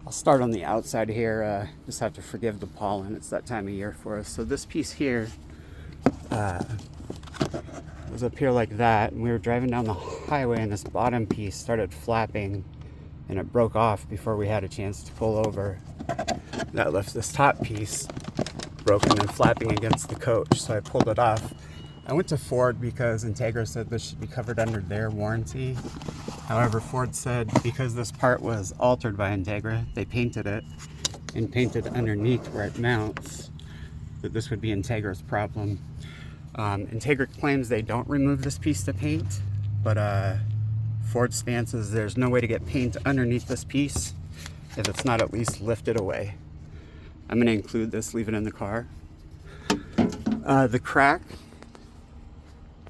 I'll start on the outside here. Just have to forgive the pollen. It's that time of year for us. So this piece here was up here like that, and we were driving down the highway, and this bottom piece started flapping, and it broke off before we had a chance to pull over. That left this top piece broken and flapping against the coach, so I pulled it off. I went to Ford because Entegra said this should be covered under their warranty. However, Ford said because this part was altered by Entegra, they painted it and painted underneath where it mounts, that this would be Entegra's problem. Entegra claims they don't remove this piece to paint, but Ford's stance is there's no way to get paint underneath this piece if it's not at least lifted away. I'm going to include this, leave it in the car. The crack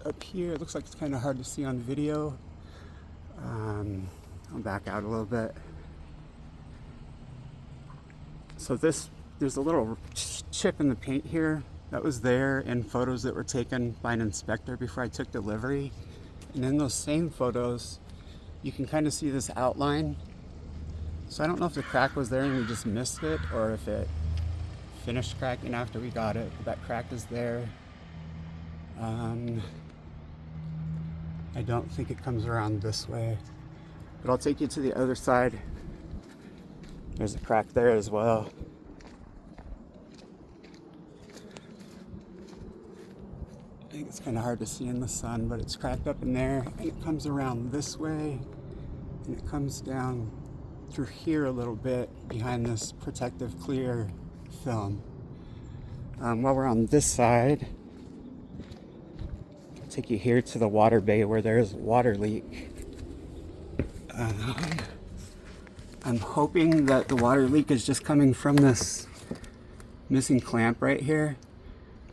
up here, it looks like it's kind of hard to see on video. I'll back out a little bit. So there's a little chip in the paint here that was there in photos that were taken by an inspector before I took delivery. And in those same photos, you can kind of see this outline. So I don't know if the crack was there and we just missed it, or if it finished cracking after we got it. But that crack is there. I don't think it comes around this way, but I'll take you to the other side. There's a crack there as well. I think it's kind of hard to see in the sun, but it's cracked up in there, and it comes around this way, and it comes down through here a little bit behind this protective clear film. While we're on this side, I'll take you here to the water bay where there's a water leak. I'm hoping that the water leak is just coming from this missing clamp right here,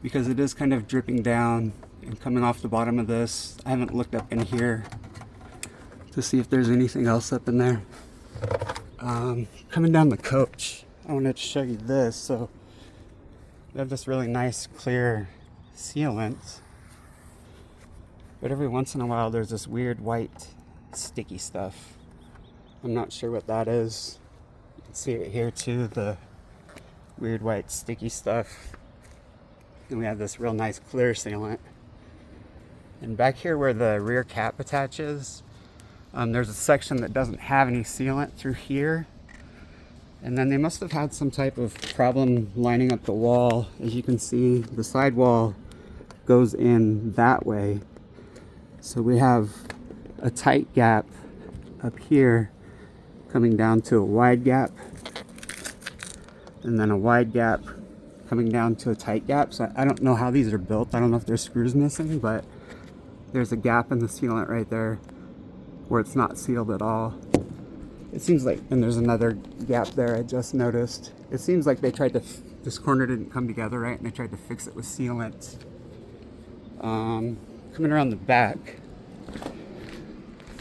because it is kind of dripping down and coming off the bottom of this. I haven't looked up in here to see if there's anything else up in there. Coming down the coach, I wanted to show you this. So we have this really nice clear sealant, but every once in a while there's this weird white sticky stuff. I'm not sure what that is. You can see it here too, the weird white sticky stuff. And we have this real nice clear sealant. And back here where the rear cap attaches, there's a section that doesn't have any sealant through here. And then they must have had some type of problem lining up the wall. As you can see, the side wall goes in that way. So we have a tight gap up here coming down to a wide gap, and then a wide gap coming down to a tight gap. So I don't know how these are built. I don't know if there's screws missing, but there's a gap in the sealant right there where it's not sealed at all. It seems like, and there's another gap there I just noticed. It seems like they tried to, this corner didn't come together right, and they tried to fix it with sealant. Coming around the back,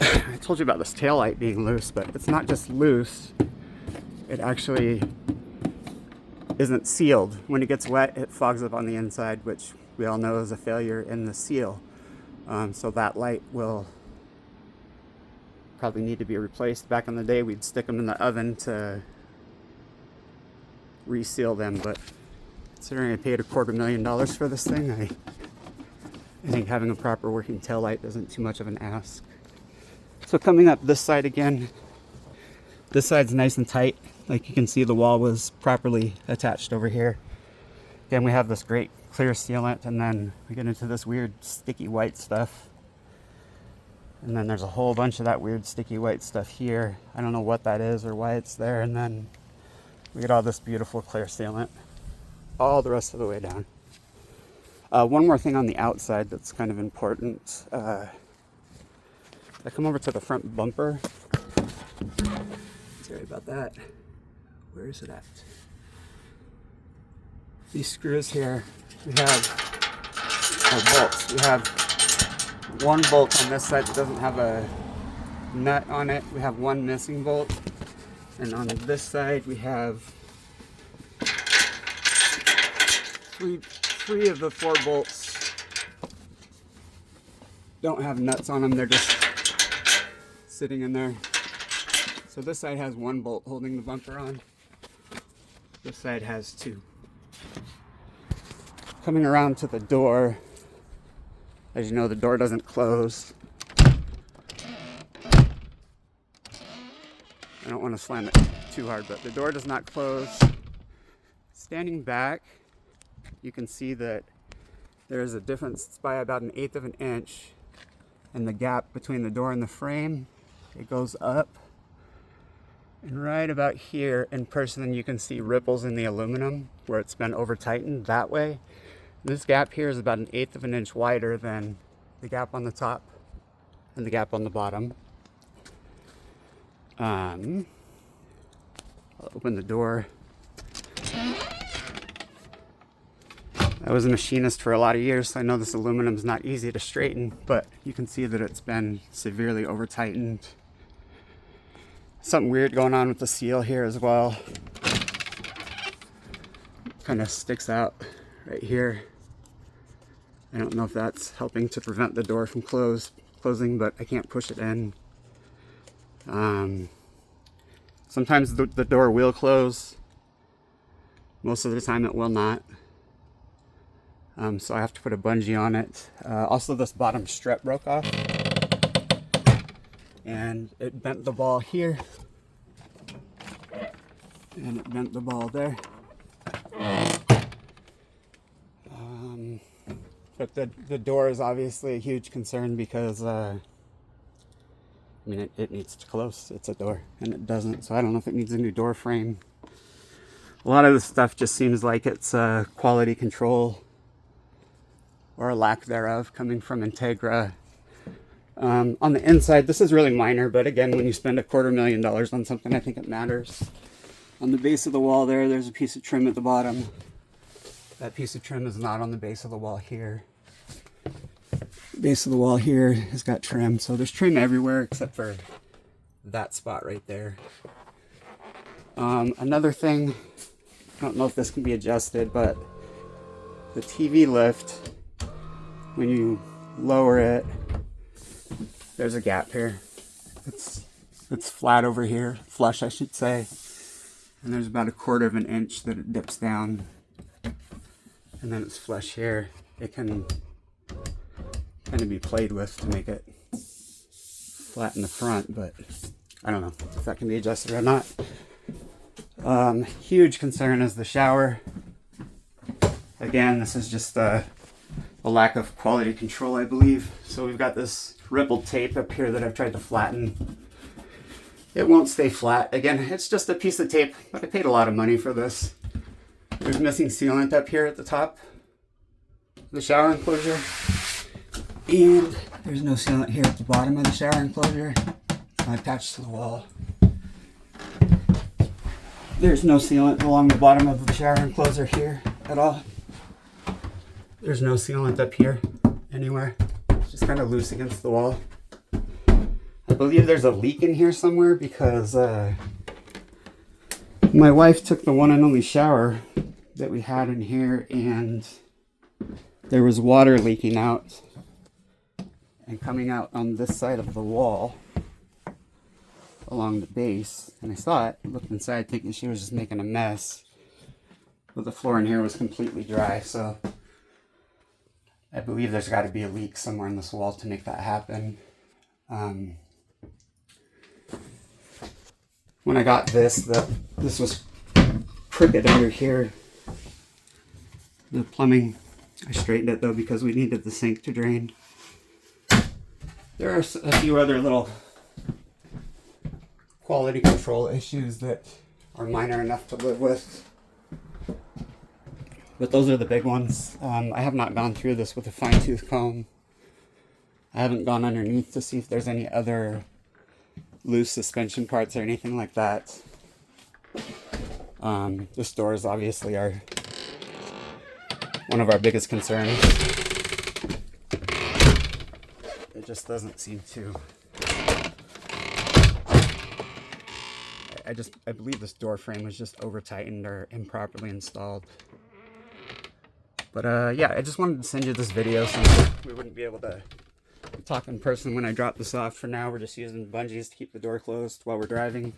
I told you about this taillight being loose, but it's not just loose. It actually isn't sealed. When it gets wet, it fogs up on the inside, which we all know is a failure in the seal. So that light will probably need to be replaced. Back in the day, we'd stick them in the oven to reseal them, but considering I paid $250,000 for this thing, I think having a proper working taillight isn't too much of an ask. So coming up this side again, this side's nice and tight. Like you can see, the wall was properly attached over here. Again, we have this great clear sealant, and then we get into this weird sticky white stuff. And then there's a whole bunch of that weird sticky white stuff here. I don't know what that is or why it's there. And then we get all this beautiful clear sealant all the rest of the way down. One more thing on the outside that's kind of important. I come over to the front bumper. Sorry about that. Where is it at? These screws here, we have our bolts. We have one bolt on this side that doesn't have a nut on it. We have one missing bolt. And on this side we have three of the 4 bolts don't have nuts on them. They're just sitting in there. So this side has one bolt holding the bumper on. This side has two. Coming around to the door, as you know, the door doesn't close. I don't want to slam it too hard, but the door does not close. Standing back, you can see that there is a difference by about 1/8 of an inch in the gap between the door and the frame. It goes up, and right about here in person you can see ripples in the aluminum where it's been over tightened that way. This gap here is about 1/8 of an inch wider than the gap on the top and the gap on the bottom. I'll open the door. I was a machinist for a lot of years, so I know this aluminum is not easy to straighten, but you can see that it's been severely over tightened. Something weird going on with the seal here as well. Kind of sticks out right here. I don't know if that's helping to prevent the door from closing, but I can't push it in. Sometimes the door will close. Most of the time it will not. So I have to put a bungee on it. Also, this bottom strap broke off, and it bent the ball here, and it bent the ball there. But the door is obviously a huge concern because I mean, it needs to close. It's a door, and it doesn't. So I don't know if it needs a new door frame. A lot of this stuff just seems like it's quality control or a lack thereof coming from Entegra. On the inside, this is really minor, but again, when you spend $250,000 on something, I think it matters. On the base of the wall there's a piece of trim at the bottom. That piece of trim is not on the base of the wall here. The base of the wall here has got trim, so there's trim everywhere except for that spot right there. Another thing, I don't know if this can be adjusted, but the TV lift, when you lower it, there's a gap here. It's flat over here, flush I should say, and there's about 1/4 of an inch that it dips down, and then it's flush here. It can kind of be played with to make it flat in the front, but I don't know if that can be adjusted or not. Huge concern is the shower. Again, this is just a lack of quality control, I believe. So we've got this rippled tape up here that I've tried to flatten. It won't stay flat. Again, it's just a piece of tape, but I paid a lot of money for this. There's missing sealant up here at the top of the shower enclosure, and there's no sealant here at the bottom of the shower enclosure. It's not attached to the wall. There's no sealant along the bottom of the shower enclosure here at all. There's no sealant up here anywhere. It's just kind of loose against the wall. I believe there's a leak in here somewhere because my wife took the one and only shower that we had in here, and there was water leaking out and coming out on this side of the wall along the base. And I saw it, looked inside thinking she was just making a mess, but the floor in here was completely dry. So I believe there's got to be a leak somewhere in this wall to make that happen. When I got this was crooked under here. The plumbing, I straightened it though because we needed the sink to drain. There are a few other little quality control issues that are minor enough to live with, but those are the big ones. I have not gone through this with a fine-tooth comb. I haven't gone underneath to see if there's any other loose suspension parts or anything like that. This door is obviously one of our biggest concerns. It just doesn't seem to. I believe this door frame was just over tightened or improperly installed. But yeah, I just wanted to send you this video since we wouldn't be able to talk in person when I drop this off. For now, we're just using bungees to keep the door closed while we're driving.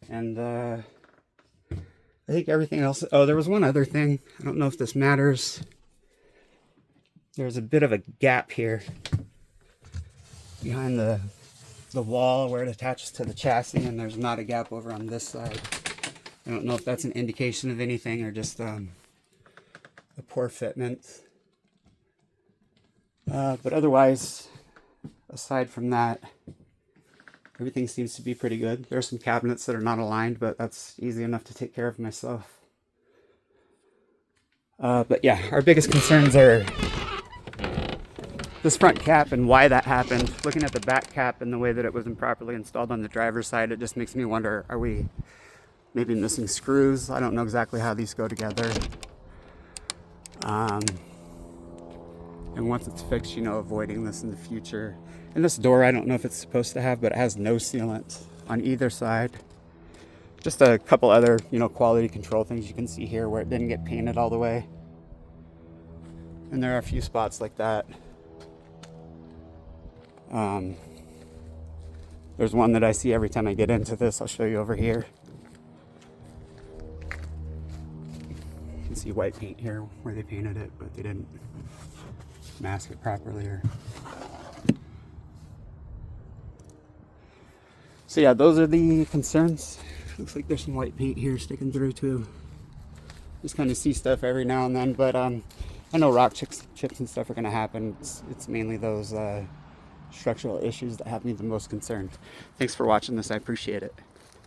And I think everything else. Oh, there was one other thing. I don't know if this matters. There's a bit of a gap here behind the wall where it attaches to the chassis, and there's not a gap over on this side. I don't know if that's an indication of anything or just a poor fitment. But otherwise, aside from that, everything seems to be pretty good. There's some cabinets that are not aligned, but that's easy enough to take care of myself. But yeah, our biggest concerns are this front cap and why that happened. Looking at the back cap and the way that it was improperly installed on the driver's side, it just makes me wonder, are we maybe missing screws? I don't know exactly how these go together. And once it's fixed, you know, avoiding this in the future. And this door, I don't know if it's supposed to have, but it has no sealant on either side. Just a couple other, you know, quality control things you can see here where it didn't get painted all the way. And there are a few spots like that. There's one that I see every time I get into this. I'll show you over here. You can see white paint here where they painted it, but they didn't mask it properly. So yeah, those are the concerns. Looks like there's some white paint here sticking through too. Just kind of see stuff every now and then, but I know rock chips and stuff are going to happen. It's mainly those structural issues that have me the most concerned. Thanks for watching this. I appreciate it.